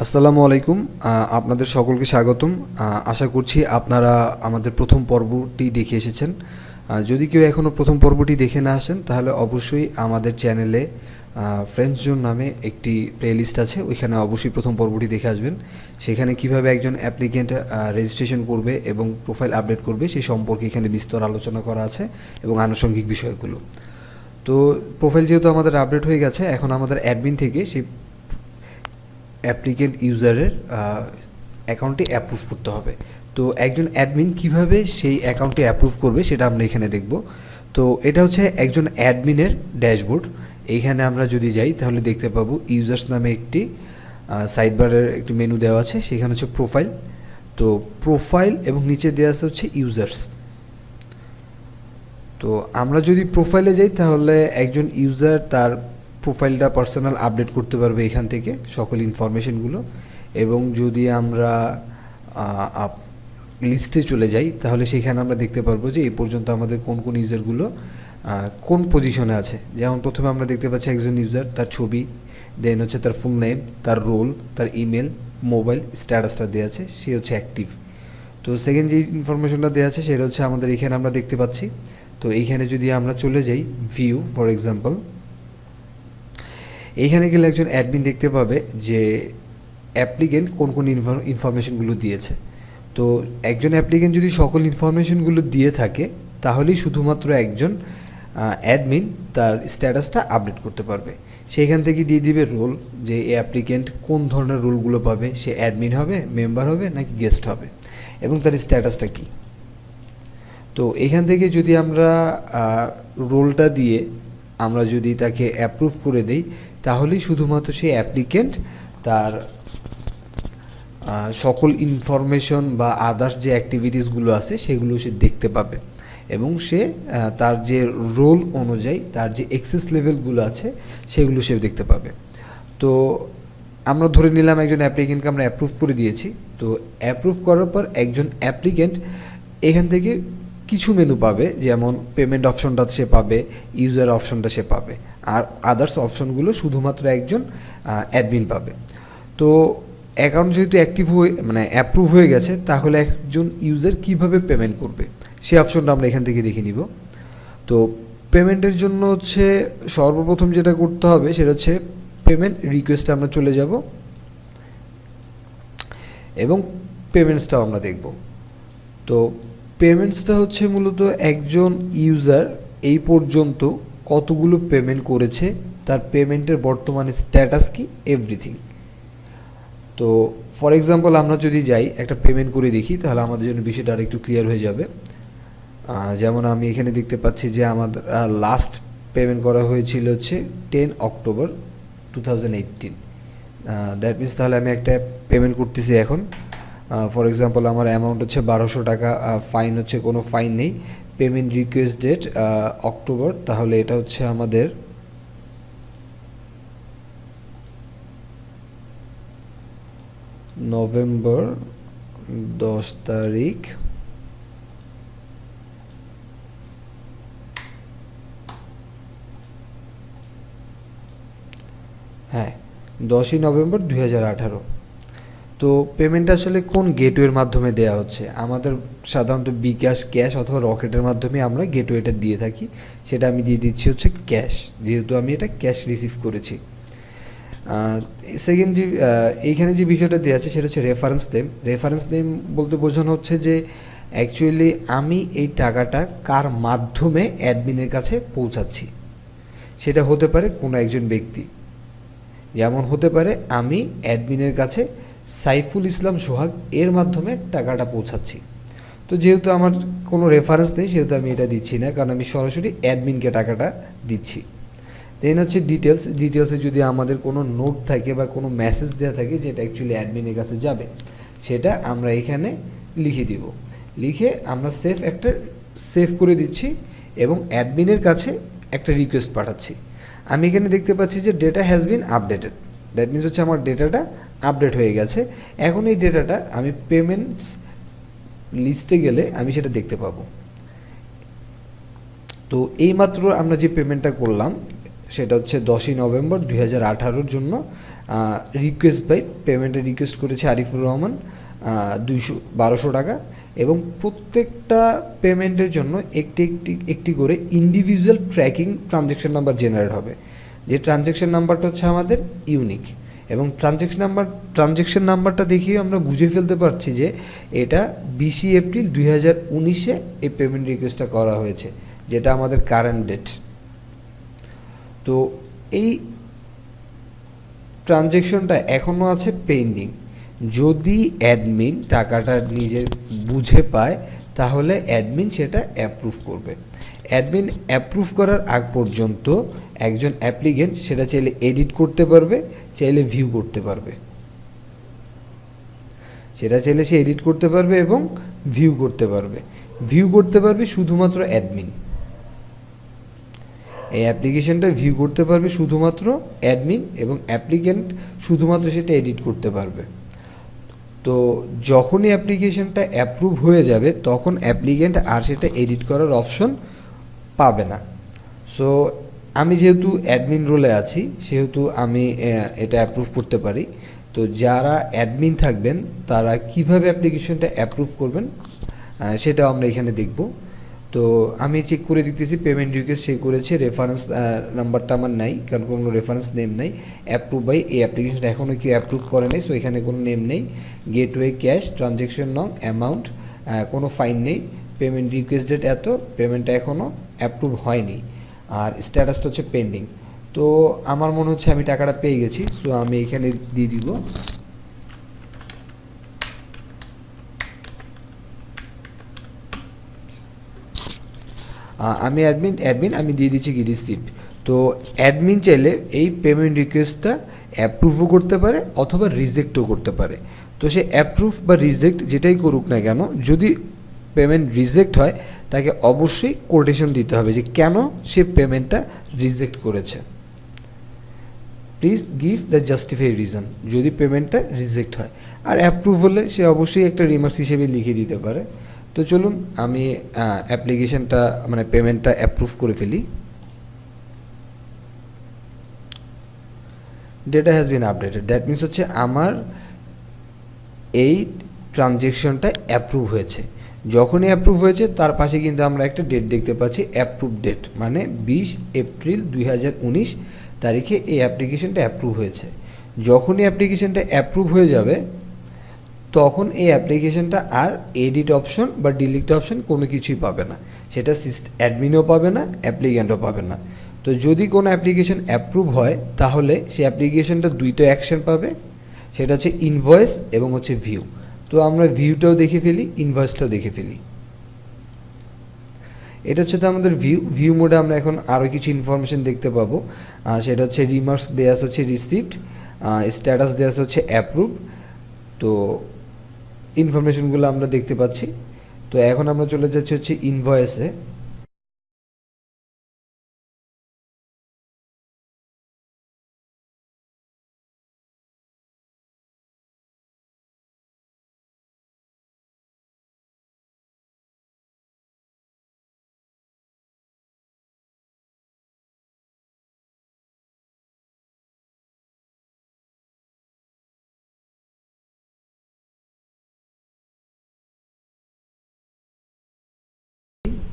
আসসালামু আলাইকুম। আপনাদের সকলকে স্বাগতম। আশা করছি আপনারা আমাদের প্রথম পর্বটি দেখে এসেছেন। যদি কেউ এখনও প্রথম পর্বটি দেখে না আসেন তাহলে অবশ্যই আমাদের চ্যানেলে ফ্রেন্ডস জোন নামে একটি প্লেলিস্ট আছে, ওইখানে অবশ্যই প্রথম পর্বটি দেখে আসবেন। সেখানে কিভাবে একজন অ্যাপ্লিকেন্ট রেজিস্ট্রেশন করবে এবং প্রোফাইল আপডেট করবে সেই সম্পর্কে এখানে বিস্তর আলোচনা করা আছে এবং আনুষঙ্গিক বিষয়গুলো। তো প্রোফাইল যেহেতু আমাদের আপডেট হয়ে গেছে, এখন আমাদের অ্যাডমিন থেকে সেই অ্যাপ্লিকেন্ট ইউজারের অ্যাকাউন্টটি অ্যাপ্রুভ করতে হবে। তো একজন অ্যাডমিন কিভাবে সেই অ্যাকাউন্টটি অ্যাপ্রুভ করবে সেটা আমরা এখানে দেখব। তো এটা হচ্ছে একজন অ্যাডমিনের ড্যাশবোর্ড। এইখানে আমরা যদি যাই তাহলে দেখতে পাবো ইউজার্স নামে একটি সাইড বারের একটি মেনু দেওয়া আছে, সেখানে হচ্ছে প্রোফাইল। তো প্রোফাইল এবং নিচে দেওয়া আছে হচ্ছে ইউজার্স। তো আমরা যদি প্রোফাইলে যাই তাহলে একজন ইউজার তার প্রোফাইলটা পার্সোনাল আপডেট করতে পারবে এখান থেকে সকল ইনফরমেশনগুলো। এবং যদি আমরা লিস্টে চলে যাই তাহলে সেখানে আমরা দেখতে পারবো যে এই পর্যন্ত আমাদের কোন কোন ইউজারগুলো কোন পজিশনে আছে। যেমন প্রথমে আমরা দেখতে পাচ্ছি একজন ইউজার, তার ছবি, দেন হচ্ছে তার ফুল নেম, তার রোল, তার ইমেল, মোবাইল, স্ট্যাটাসটা দেওয়া আছে, সে হচ্ছে অ্যাক্টিভ। তো সেকেন্ড যে ইনফরমেশনটা দেওয়া আছে সেটা হচ্ছে আমাদের এখানে আমরা দেখতে পাচ্ছি। তো এইখানে যদি আমরা চলে যাই ভিউ ফর এক্সাম্পল, এইখানে গেলে একজন অ্যাডমিন দেখতে পাবে যে অ্যাপ্লিকেন্ট কোন কোন ইনফরমেশনগুলো দিয়েছে। তো একজন অ্যাপ্লিকেন্ট যদি সকল ইনফরমেশনগুলো দিয়ে থাকে তাহলেই শুধুমাত্র একজন অ্যাডমিন তার স্ট্যাটাসটা আপডেট করতে পারবে। সেইখান থেকে দিয়ে দিবে রোল, যে এই অ্যাপ্লিকেন্ট কোন ধরনের রোলগুলো পাবে, সে অ্যাডমিন হবে, মেম্বার হবে নাকি গেস্ট হবে, এবং তার স্ট্যাটাসটা কী। তো এখান থেকে যদি আমরা রোলটা দিয়ে আমরা যদি তাকে অ্যাপ্রুভ করে দেই তাহলেই শুধুমাত্র সেই অ্যাপ্লিকেন্ট তার সকল ইনফরমেশন বা আদার্স যে অ্যাক্টিভিটিসগুলো আছে সেগুলো সে দেখতে পাবে, এবং সে তার যে রোল অনুযায়ী তার যে এক্সেস লেভেলগুলো আছে সেগুলো সে দেখতে পাবে। তো আমরা ধরে নিলাম একজন অ্যাপ্লিকেন্টকে আমরা অ্যাপ্রুভ করে দিয়েছি। তো অ্যাপ্রুভ করার পর একজন অ্যাপ্লিকেন্ট এখান থেকে কিছু মেনু পাবে, যেমন পেমেন্ট অপশনটা সে পাবে, ইউজার অপশনটা সে পাবে, আর আদার্স অপশনগুলো শুধুমাত্র একজন অ্যাডমিন পাবে। তো অ্যাকাউন্ট যেহেতু অ্যাক্টিভ হয়ে অ্যাপ্রুভ হয়ে গেছে, তাহলে একজন ইউজার কিভাবে পেমেন্ট করবে সেই অপশনটা আমরা এখান থেকে দেখে নিব। তো পেমেন্টের জন্য হচ্ছে সর্বপ্রথম যেটা করতে হবে সেটা হচ্ছে পেমেন্ট রিকোয়েস্টে আমরা চলে যাব এবং পেমেন্টসটাও আমরা দেখব। তো পেমেন্টসটা হচ্ছে মূলত একজন ইউজার এই পর্যন্ত কতগুলো পেমেন্ট করেছে, তার পেমেন্টের বর্তমানে স্ট্যাটাস কি, এভরিথিং। তো ফর এক্সাম্পল আমরা যদি যাই একটা পেমেন্ট করে দেখি তাহলে আমাদের জন্য বিষয়টা আর একটু ক্লিয়ার হয়ে যাবে। যেমন আমি এখানে দেখতে পাচ্ছি যে আমাদের লাস্ট পেমেন্ট করা হয়েছিল হচ্ছে 10 অক্টোবর 2018। দ্যাট মিনস তাহলে আমি একটা পেমেন্ট করতেছি এখন। ফর এক্সাম্পল আমার অ্যামাউন্ট হচ্ছে 1200 টাকা, ফাইন হচ্ছে কোনো ফাইন নেই, পেমেন্ট রিকোয়েস্ট ডেট অক্টোবর, তাহলে এটা হচ্ছে আমাদের নভেম্বর 10 তারিখ। হ্যাঁ, 10ই নভেম্বর 2018। তো পেমেন্ট আসলে কোন গেটওয়ের মাধ্যমে দেওয়া হচ্ছে, আমাদের সাধারণত বিকাশ, ক্যাশ অথবা রকেটের মাধ্যমে আমরা গেটওয়েটা দিয়ে থাকি। সেটা আমি দিয়ে দিচ্ছি হচ্ছে ক্যাশ, যেহেতু আমি এটা ক্যাশ রিসিভ করেছি। সেকেন্ড যে এইখানে যে বিষয়টা দেওয়া আছে সেটা হচ্ছে রেফারেন্স নেম। রেফারেন্স নেম বলতে বোঝানো হচ্ছে যে অ্যাকচুয়ালি আমি এই টাকাটা কার মাধ্যমে অ্যাডমিনের কাছে পৌঁছাচ্ছি। সেটা হতে পারে কোনো একজন ব্যক্তি, যেমন হতে পারে আমি অ্যাডমিনের কাছে সাইফুল ইসলাম সোহাগ এর মাধ্যমে টাকাটা পৌঁছাচ্ছি। তো যেহেতু আমার কোনো রেফারেন্স নেই সেহেতু আমি এটা দিচ্ছি না, কারণ আমি সরাসরি অ্যাডমিনকে টাকাটা দিচ্ছি। দেন হচ্ছে ডিটেলস। ডিটেলসে যদি আমাদের কোনো নোট থাকে বা কোনো মেসেজ দেওয়া থাকে যেটা অ্যাকচুয়ালি অ্যাডমিনের কাছে যাবে, সেটা আমরা এখানে লিখে দিব। লিখে আমরা সেভ করে দিচ্ছি এবং অ্যাডমিনের কাছে একটা রিকোয়েস্ট পাঠাচ্ছি। আমি এখানে দেখতে পাচ্ছি যে data has been updated. That means হচ্ছে আমার ডেটাটা আপডেট হয়ে গেছে। এখন এই ডেটাটা আমি পেমেন্টস লিস্টে গেলে আমি সেটা দেখতে পাবো। তো এইমাত্র আমরা যে পেমেন্টটা করলাম সেটা হচ্ছে 10ই নভেম্বর 2018 জন্য রিকোয়েস্ট বাই পেমেন্টের রিকোয়েস্ট করেছে আরিফুর রহমান 1200 টাকা, এবং প্রত্যেকটা পেমেন্টের জন্য একটি করে individual tracking transaction number generate হবে, যে ট্রানজ্যাকশন নাম্বারটা হচ্ছে আমাদের ইউনিক। এবং ট্রানজ্যাকশন নাম্বারটা দেখিয়ে আমরা বুঝে ফেলতে পারছি যে এটা 20 এপ্রিল 2019-এ এই পেমেন্ট রিকোয়েস্টটা করা হয়েছে, যেটা আমাদের কারেন্ট ডেট। তো এই ট্রানজ্যাকশনটা এখনও আছে পেন্ডিং। যদি অ্যাডমিন টাকাটা নিজের বুঝে পায় তাহলে অ্যাডমিন সেটা অ্যাপ্রুভ করবে। অ্যাডমিন অ্যাপ্রুভ করার আগ পর্যন্ত একজন অ্যাপ্লিকেন্ট সেটা চাইলে এডিট করতে পারবে, চাইলে ভিউ করতে পারবে। সেটা চাইলে সে এডিট করতে পারবে এবং ভিউ করতে পারবে। ভিউ করতে পারবে শুধুমাত্র অ্যাডমিন। এই অ্যাপ্লিকেশনটা ভিউ করতে পারবে শুধুমাত্র অ্যাডমিন, এবং অ্যাপ্লিকেন্ট শুধুমাত্র সেটা এডিট করতে পারবে। তো যখনই অ্যাপ্লিকেশনটা অ্যাপ্রুভ হয়ে যাবে তখন অ্যাপ্লিকেন্ট আর সেটা এডিট করার অপশন পাবে না। সো আমি যেহেতু অ্যাডমিন রোলে আছি সেহেতু আমি এটা অ্যাপ্রুভ করতে পারি। তো যারা অ্যাডমিন থাকবেন তারা কিভাবে অ্যাপ্লিকেশনটা অ্যাপ্রুভ করবেন সেটাও আমরা এখানে দেখব। তো আমি চেক করে দেখতেছি পেমেন্ট রিকোয়েস্ট সে করেছে, রেফারেন্স নাম্বারটা আমার নাই, কারণ কোনো রেফারেন্স নেম নাই। অ্যাপ্রুভ বাই এই অ্যাপ্লিকেশনটা এখনও কেউ অ্যাপ্রুভ করে নাই, সো এখানে কোনো নেম নেই। গেটওয়ে ক্যাশ, ট্রানজ্যাকশন নং, অ্যামাউন্ট, কোনো ফাইন নেই। পেমেন্ট রিকোয়েস্ট ডেট এত, পেমেন্টটা এখনও অ্যাপ্রুভ হয়নি, আর স্ট্যাটাসটা হচ্ছে পেন্ডিং। তো আমার মনে হচ্ছে আমি টাকাটা পেয়ে গেছি, সো আমি এখানে দিয়ে দিব। আমি অ্যাডমিন আমি দিয়ে দিচ্ছি কি রিসিপ্ট। তো অ্যাডমিন চাইলে এই পেমেন্ট রিকোয়েস্টটা অ্যাপ্রুভও করতে পারে অথবা রিজেক্টও করতে পারে। তো সে অ্যাপ্রুভ বা রিজেক্ট যেটাই করুক না কেন, যদি পেমেন্ট রিজেক্ট হয় তাকে অবশ্যই কোটেশন দিতে হবে যে কেন সে পেমেন্টটা রিজেক্ট করেছে। Please give the justified reason যদি পেমেন্টটা রিজেক্ট হয়। আর অ্যাপ্রুভ হলে সে অবশ্যই একটা রিমার্কস হিসেবে লিখে দিতে পারে। তো চলুন আমি অ্যাপ্লিকেশনটা মানে পেমেন্টটা অ্যাপ্রুভ করে ফেলি। Data has been updated, that means হচ্ছে আমার এই ট্রানজ্যাকশনটা অ্যাপ্রুভ হয়েছে। যখনই অ্যাপ্রুভ হয়েছে তার পাশে কিন্তু আমরা একটা ডেট দেখতে পাচ্ছি, অ্যাপ্রুভ ডেট, মানে 20 এপ্রিল 2019 তারিখে এই অ্যাপ্লিকেশনটা অ্যাপ্রুভ হয়েছে। যখনই অ্যাপ্লিকেশনটা অ্যাপ্রুভ হয়ে যাবে তখন এই অ্যাপ্লিকেশনটা আর এডিট অপশন বা ডিলিট অপশন কোনো কিছুই পাবে না, সেটা অ্যাডমিনও পাবে না, অ্যাপ্লিকেন্টও পাবে না। তো যদি কোনো অ্যাপ্লিকেশন অ্যাপ্রুভ হয় তাহলে সেই অ্যাপ্লিকেশনটা দুইটা অ্যাকশন পাবে, সেটা হচ্ছে ইনভয়েস এবং হচ্ছে ভিউ। তো আমরা ভিউটাও দেখে ফেলি, ইনভয়েসটাও দেখে ফেলি। এটা হচ্ছে তো আমাদের ভিউ মোডে আমরা এখন আরও কিছু ইনফরমেশন দেখতে পাবো। সেটা হচ্ছে রিমার্কস দেওয়া হচ্ছে রিসিপ্ট, স্ট্যাটাস দেওয়া হচ্ছে অ্যাপ্রুভ। তো ইনফরমেশনগুলো আমরা দেখতে পাচ্ছি। তো এখন আমরা চলে যাচ্ছি হচ্ছে ইনভয়েসে।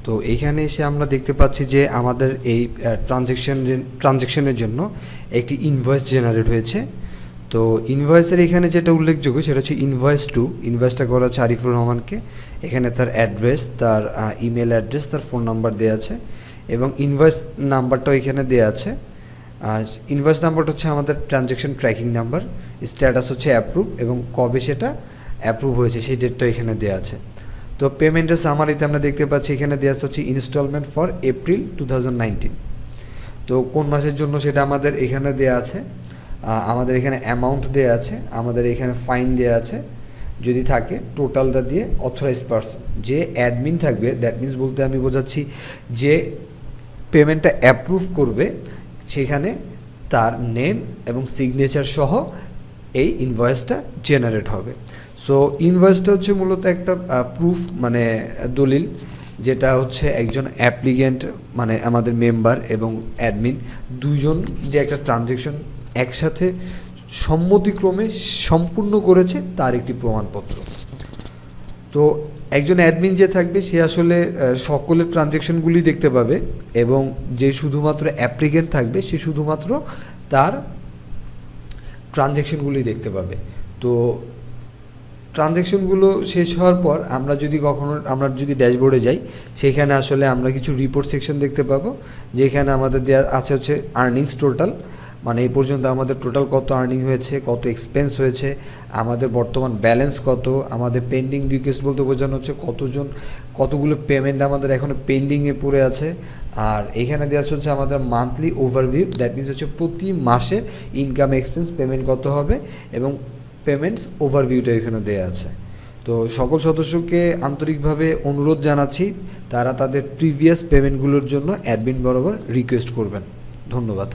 তো এইখানে এসে আমরা দেখতে পাচ্ছি যে আমাদের এই ট্রানজ্যাকশনের জন্য একটি ইনভয়েস জেনারেট হয়েছে। তো ইনভয়েসের এখানে যেটা উল্লেখযোগ্য সেটা হচ্ছে ইনভয়েস টু। ইনভয়েসটা করা হচ্ছে আরিফুর রহমানকে। এখানে তার অ্যাড্রেস, তার ইমেল অ্যাড্রেস, তার ফোন নাম্বার দেওয়া আছে এবং ইনভয়েস নাম্বারটাও এখানে দেওয়া আছে। ইনভয়েস নাম্বারটা হচ্ছে আমাদের ট্রানজ্যাকশন ট্র্যাকিং নাম্বার, স্ট্যাটাস হচ্ছে অ্যাপ্রুভ এবং কবে সেটা অ্যাপ্রুভ হয়েছে সেই ডেটটাও এখানে দেওয়া আছে। তো পেমেন্টের সামারিতে আমরা দেখতে পাচ্ছি এখানে দেওয়া হচ্ছে ইনস্টলমেন্ট ফর এপ্রিল 2019। তো কোন মাসের জন্য সেটা আমাদের এখানে দেওয়া আছে। আমাদের এখানে অ্যামাউন্ট দেওয়া আছে, আমাদের এখানে ফাইন দেওয়া আছে যদি থাকে, টোটালটা দিয়ে অথরাইজড পারসন যে অ্যাডমিন থাকবে, দ্যাট মিনস বলতে আমি বোঝাচ্ছি যে পেমেন্টটা অ্যাপ্রুভ করবে সেখানে তার নেম এবং সিগনেচার সহ এই ইনভয়েসটা জেনারেট হবে। সো ইনভয়েসটা হচ্ছে মূলত একটা প্রুফ, মানে দলিল যেটা হচ্ছে একজন অ্যাপ্লিক্যান্ট মানে আমাদের মেম্বার এবং অ্যাডমিন দুইজন যে একটা ট্রানজ্যাকশন একসাথে সম্মতিক্রমে সম্পূর্ণ করেছে তার একটি প্রমাণপত্র। তো একজন অ্যাডমিন যে থাকবে সে আসলে সকলের ট্রানজ্যাকশনগুলি দেখতে পাবে এবং যে শুধুমাত্র অ্যাপ্লিক্যান্ট থাকবে সে শুধুমাত্র তার ট্রানজ্যাকশনগুলি দেখতে পাবে। তো ট্রানজ্যাকশনগুলো শেষ হওয়ার পর আমরা যদি ড্যাশবোর্ডে যাই, সেখানে আসলে আমরা কিছু রিপোর্ট সেকশন দেখতে পাবো, যেখানে আমাদের দেওয়া আছে হচ্ছে আর্নিংস টোটাল, মানে এই পর্যন্ত আমাদের টোটাল কত আর্নিং হয়েছে, কত এক্সপেন্স হয়েছে, আমাদের বর্তমান ব্যালেন্স কত, আমাদের পেন্ডিং রিকোয়েস্ট বলতে বোঝানো হচ্ছে কতগুলো পেমেন্ট আমাদের এখনও পেন্ডিংয়ে পড়ে আছে। আর এখানে দেওয়া হচ্ছে আমাদের মান্থলি ওভারভিউ, দ্যাট মিনস হচ্ছে প্রতি মাসের ইনকাম এক্সপেন্স পেমেন্ট কত হবে এবং পেমেন্টস ওভারভিউটা এখানে দেওয়া আছে। তো সকল সদস্যকে আন্তরিকভাবে অনুরোধ জানাচ্ছি তারা তাদের প্রিভিয়াস পেমেন্টগুলোর জন্য অ্যাডমিন বরাবর রিকোয়েস্ট করবেন। ধন্যবাদ।